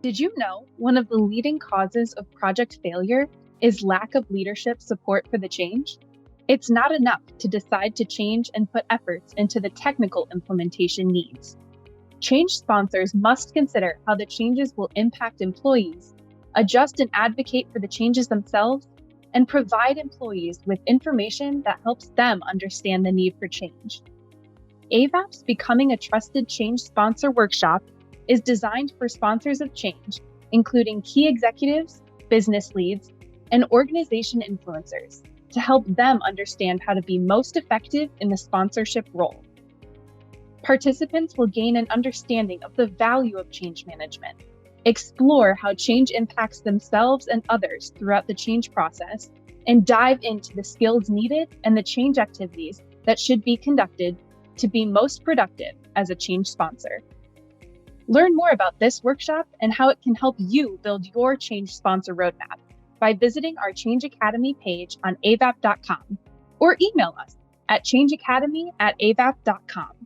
Did you know one of the leading causes of project failure is lack of leadership support for the change? It's not enough to decide to change and put efforts into the technical implementation needs. Change sponsors must consider how the changes will impact employees, adjust and advocate for the changes themselves, and provide employees with information that helps them understand the need for change. Avaap's Becoming a Trusted Change Sponsor workshop is designed for sponsors of change, including key executives, business leads, and organization influencers, to help them understand how to be most effective in the sponsorship role. Participants will gain an understanding of the value of change management, explore how change impacts themselves and others throughout the change process, and dive into the skills needed and the change activities that should be conducted to be most productive as a change sponsor. Learn more about this workshop and how it can help you build your change sponsor roadmap by visiting our Change Academy page on avaap.com or email us at changeacademy@avaap.com.